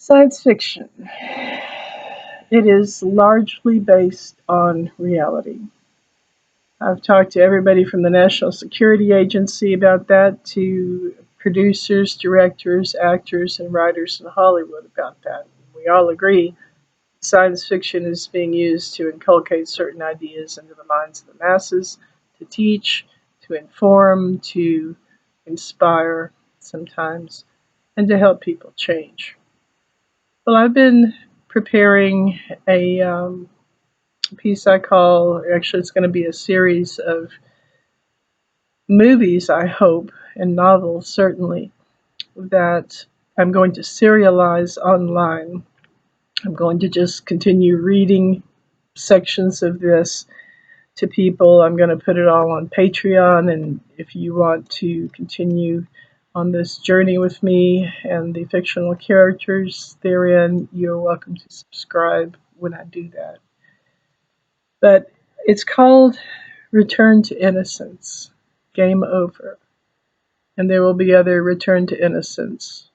Science fiction. It is largely based on reality. I've talked to everybody from the National Security Agency about that to producers, directors, actors, and writers in Hollywood about that. We all agree science fiction is being used to inculcate certain ideas into the minds of the masses, to teach, to inform, to inspire sometimes, and to help people change. Well, I've been preparing a piece I call, actually, it's going to be a series of movies, I hope, and novels, certainly, that I'm going to serialize online. I'm going to just continue reading sections of this to people. I'm going to put it all on Patreon, and if you want to continue on this journey with me and the fictional characters therein, you're welcome to subscribe when I do that. But it's called Return to Innocence, Game Over. And there will be other Return to Innocence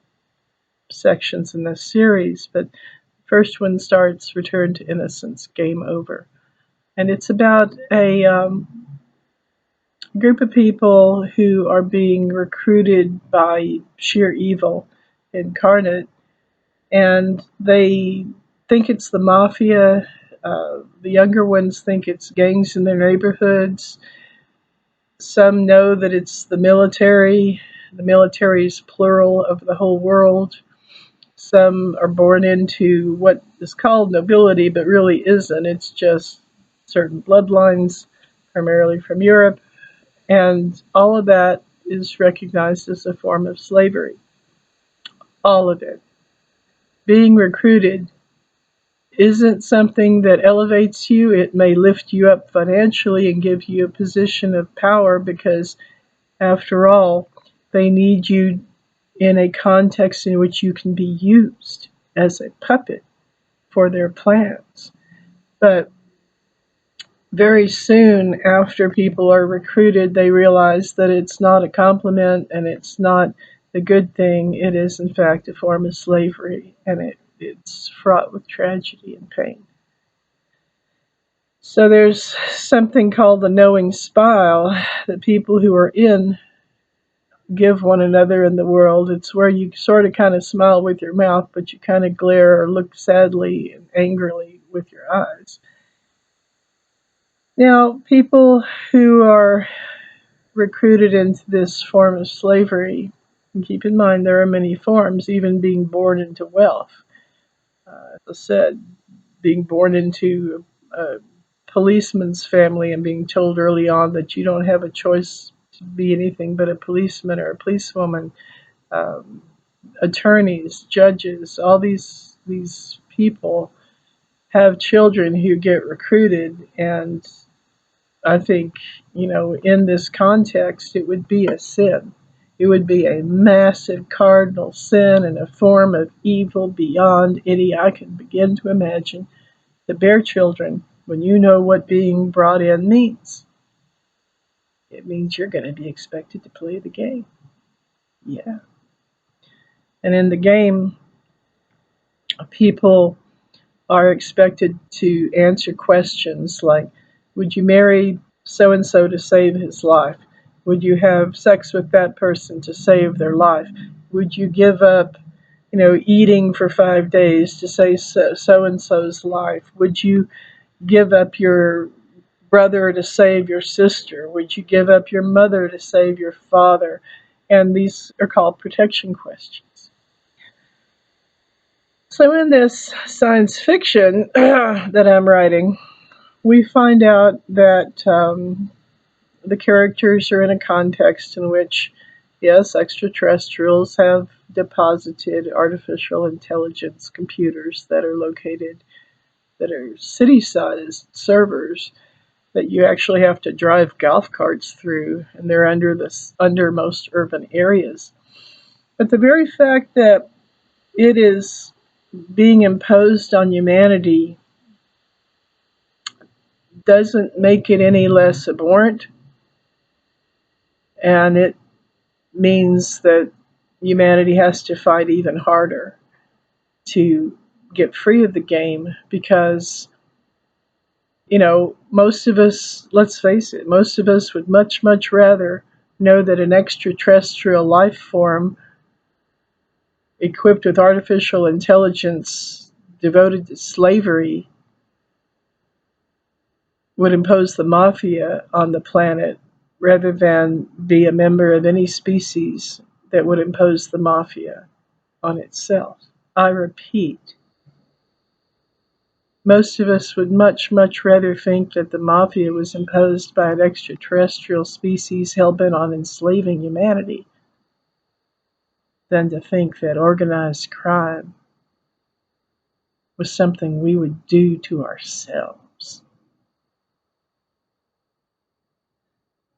sections in this series, but the first one starts Return to Innocence, Game Over. And it's about a group of people who are being recruited by sheer evil incarnate, and they think it's the mafia. The younger ones think it's gangs in their neighborhoods. Some know that it's the military. The military is plural of the whole world. Some are born into what is called nobility, but really isn't. It's just certain bloodlines, primarily from Europe, and all of that is recognized as a form of slavery. All of it. Being recruited isn't something that elevates you. It may lift you up financially and give you a position of power because, after all, they need you in a context in which you can be used as a puppet for their plans. But very soon after people are recruited, they realize that it's not a compliment and it's not a good thing. It is, in fact, a form of slavery, and it's fraught with tragedy and pain. So there's something called the knowing smile that people who are in give one another in the world. It's where you sort of kind of smile with your mouth, but you kind of glare or look sadly and angrily with your eyes. Now, people who are recruited into this form of slavery, and keep in mind there are many forms, even being born into wealth. As I said, being born into a policeman's family and being told early on that you don't have a choice to be anything but a policeman or a policewoman, um, attorneys, judges, all these people have children who get recruited, and I think, in this context, it would be a sin. It would be a massive cardinal sin and a form of evil beyond any I can begin to imagine to bear children when you know what being brought in means. It means you're going to be expected to play the game. Yeah. And in the game, people are expected to answer questions like, would you marry so and so to save his life? Would you have sex with that person to save their life? Would you give up, eating for 5 days to save so and so's life? Would you give up your brother to save your sister? Would you give up your mother to save your father? And these are called protection questions. So in this science fiction that I'm writing, we find out that the characters are in a context in which, yes, extraterrestrials have deposited artificial intelligence computers that are located, that are city-sized servers that you actually have to drive golf carts through, and they're under most urban areas. But the very fact that it is being imposed on humanity doesn't make it any less abhorrent, and it means that humanity has to fight even harder to get free of the game because, most of us, let's face it, most of us would much, much rather know that an extraterrestrial life form equipped with artificial intelligence devoted to slavery would impose the mafia on the planet rather than be a member of any species that would impose the mafia on itself. I repeat, most of us would much, much rather think that the mafia was imposed by an extraterrestrial species hell-bent on enslaving humanity than to think that organized crime was something we would do to ourselves.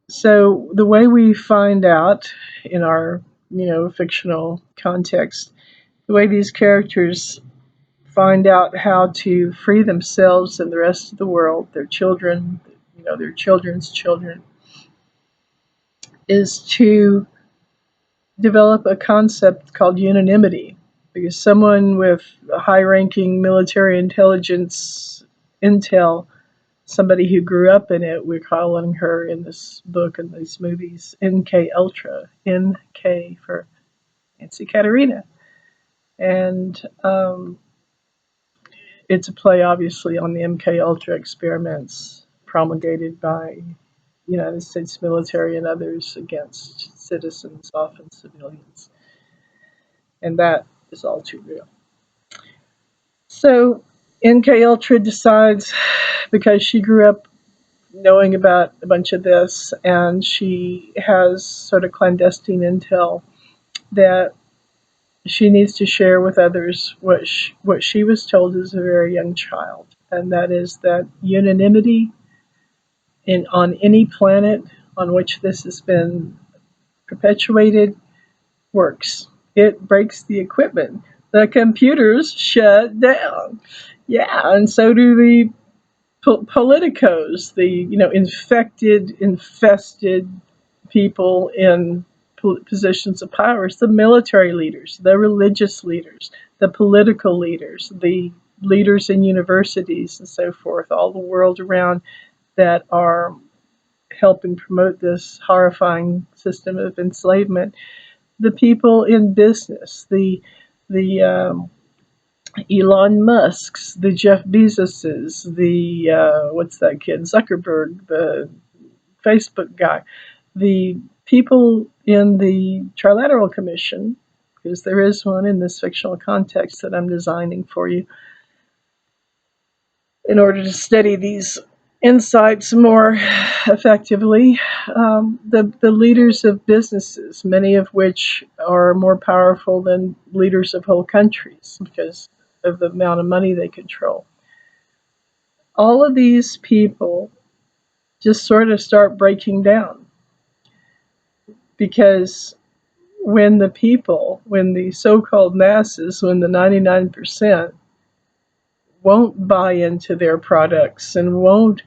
So the way we find out in our, fictional context, the way these characters find out how to free themselves and the rest of the world, their children, their children's children, is to develop a concept called unanimity. Because someone with high ranking military intelligence intel, somebody who grew up in it, we're calling her in this book and these movies NK Ultra, NK for Nancy Katerina. And it's a play, obviously, on the MK Ultra experiments promulgated by United States military and others against citizens, often civilians. And that is all too real. So NK Ultra decides, because she grew up knowing about a bunch of this, and she has sort of clandestine intel, that she needs to share with others what she was told as a very young child, and that is that unanimity on any planet on which this has been perpetuated works. It breaks the equipment. The computers shut down. Yeah, and so do the politicos, the infested people in positions of power, the military leaders, the religious leaders, the political leaders, the leaders in universities and so forth, all the world around that are helping promote this horrifying system of enslavement. The people in business, the Elon Musk's, the Jeff Bezos's, the what's that kid, Zuckerberg, the Facebook guy, the people in the Trilateral Commission, because there is one in this fictional context that I'm designing for you, in order to study these insights more effectively. The leaders of businesses, many of which are more powerful than leaders of whole countries because of the amount of money they control. All of these people just sort of start breaking down because when the so-called masses, when the 99% won't buy into their products and won't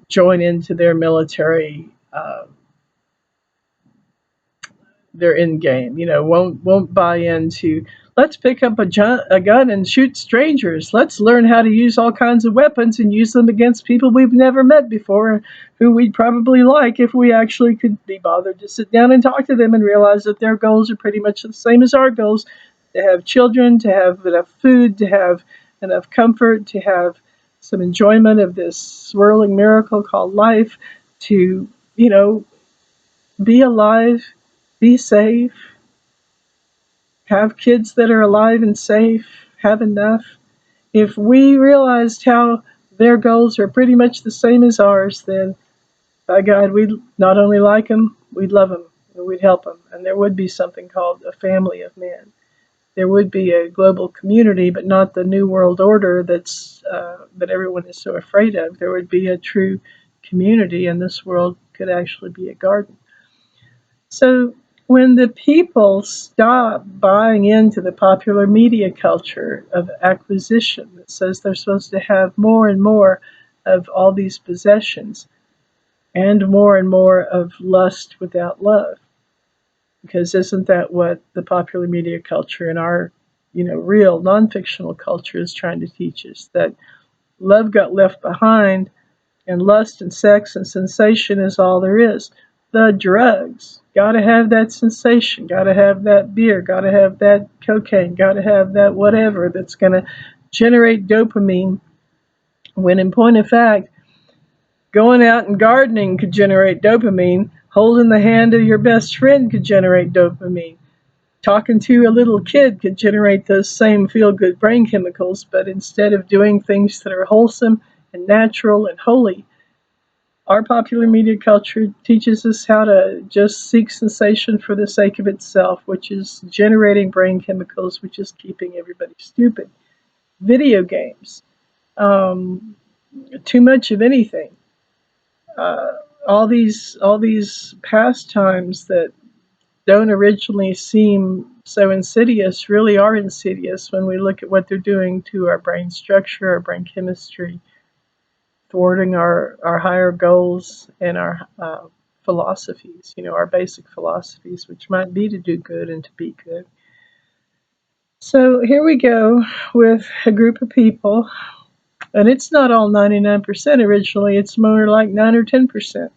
join into their military, their end game. Won't buy into, let's pick up a gun and shoot strangers. Let's learn how to use all kinds of weapons and use them against people we've never met before, who we'd probably like if we actually could be bothered to sit down and talk to them and realize that their goals are pretty much the same as our goals: to have children, to have enough food, to have enough comfort, to have some enjoyment of this swirling miracle called life, to, be alive, be safe, have kids that are alive and safe, have enough. If we realized how their goals are pretty much the same as ours, then by God, we'd not only like them, we'd love them, and we'd help them. And there would be something called a family of men. There would be a global community, but not the New World Order that everyone is so afraid of. There would be a true community, and this world could actually be a garden. So when the people stop buying into the popular media culture of acquisition that says they're supposed to have more and more of all these possessions and more of lust without love, because isn't that what the popular media culture in our real non-fictional culture is trying to teach us, that love got left behind and lust and sex and sensation is all there is. The drugs, gotta have that sensation, gotta have that beer, gotta have that cocaine, gotta have that whatever that's gonna generate dopamine, when in point of fact, going out and gardening could generate dopamine, holding the hand of your best friend could generate dopamine, talking to a little kid could generate those same feel-good brain chemicals, but instead of doing things that are wholesome and natural and holy, our popular media culture teaches us how to just seek sensation for the sake of itself, which is generating brain chemicals, which is keeping everybody stupid. Video games, um, too much of anything. Uh, all these pastimes that don't originally seem so insidious really are insidious when we look at what they're doing to our brain structure, our brain chemistry, thwarting our higher goals and our philosophies, our basic philosophies, which might be to do good and to be good. So here we go with a group of people, and it's not all 99% originally, it's more like 9 or 10%.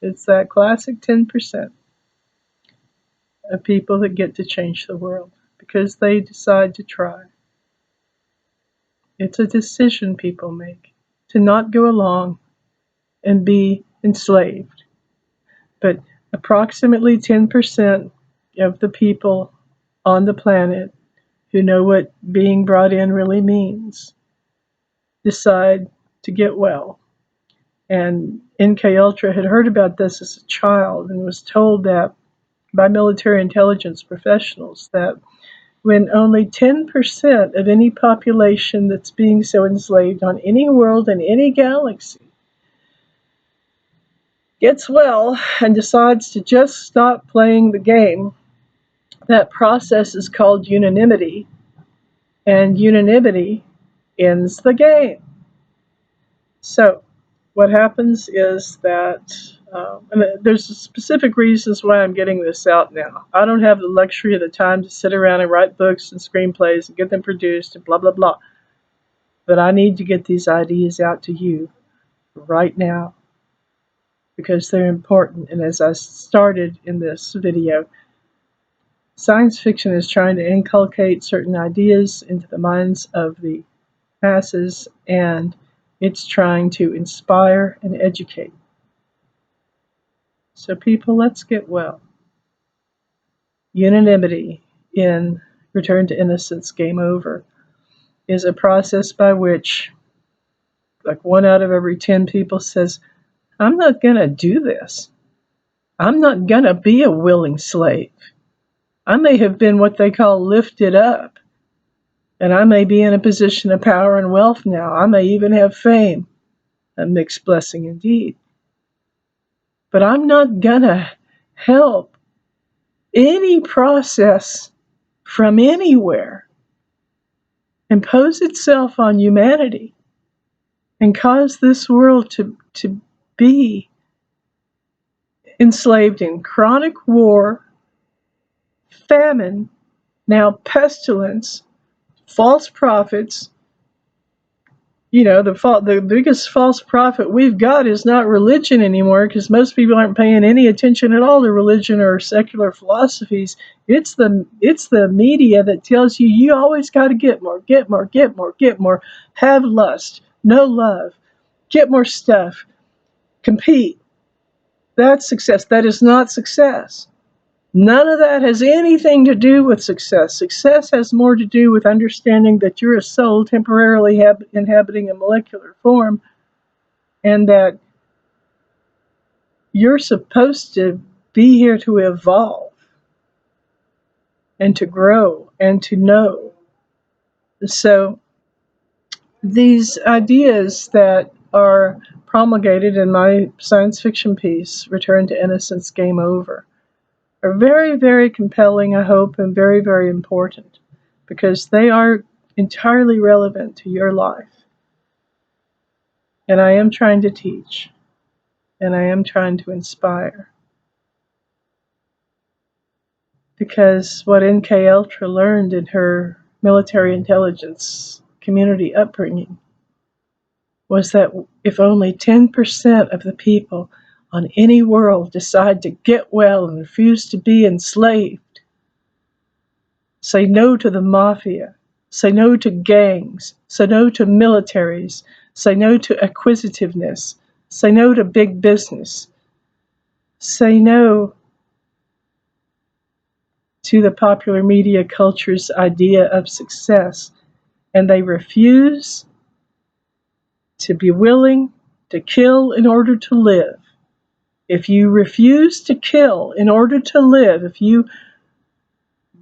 It's that classic 10% of people that get to change the world because they decide to try. It's a decision people make to not go along and be enslaved. But approximately 10% of the people on the planet who know what being brought in really means decide to get well. And MK Ultra had heard about this as a child and was told that by military intelligence professionals that when only 10% of any population that's being so enslaved on any world in any galaxy gets well and decides to just stop playing the game, that process is called unanimity, and unanimity ends the game. So what happens is that, and there's specific reasons why I'm getting this out now. I don't have the luxury of the time to sit around and write books and screenplays and get them produced and blah, blah, blah. But I need to get these ideas out to you right now because they're important. And as I started in this video, science fiction is trying to inculcate certain ideas into the minds of the masses, and it's trying to inspire and educate. So people, let's get well. Unanimity in Return to Innocence, Game Over, is a process by which, like 1 out of every 10 people says, I'm not going to do this. I'm not going to be a willing slave. I may have been what they call lifted up, and I may be in a position of power and wealth now. I may even have fame, a mixed blessing indeed. But I'm not going to help any process from anywhere impose itself on humanity and cause this world to be enslaved in chronic war, famine, now pestilence, false prophets. The biggest false prophet we've got is not religion anymore, because most people aren't paying any attention at all to religion or secular philosophies. It's the media that tells you you always got to get more, get more, get more, get more, have lust, no love, get more stuff, compete. That's success. That is not success. None of that has anything to do with success. Success has more to do with understanding that you're a soul temporarily inhabiting a molecular form, and that you're supposed to be here to evolve and to grow and to know. So these ideas that are promulgated in my science fiction piece, Return to Innocence, Game Over, are very, very compelling, I hope, and very, very important, because they are entirely relevant to your life. And I am trying to teach, and I am trying to inspire. Because what NK Ultra learned in her military intelligence community upbringing was that if only 10% of the people on any world decide to get well and refuse to be enslaved, say no to the mafia, say no to gangs, say no to militaries, say no to acquisitiveness, say no to big business, say no to the popular media culture's idea of success, and they refuse to be willing to kill in order to live. If you refuse to kill in order to live, if you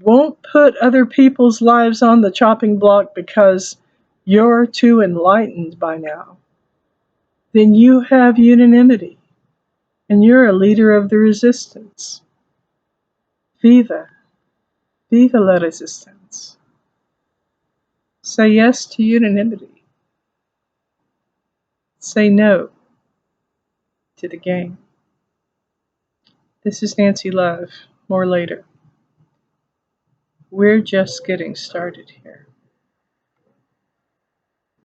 won't put other people's lives on the chopping block because you're too enlightened by now, then you have unanimity and you're a leader of the resistance. Viva, viva la resistance. Say yes to unanimity. Say no to the game. This is Nancy Love. More later. We're just getting started here.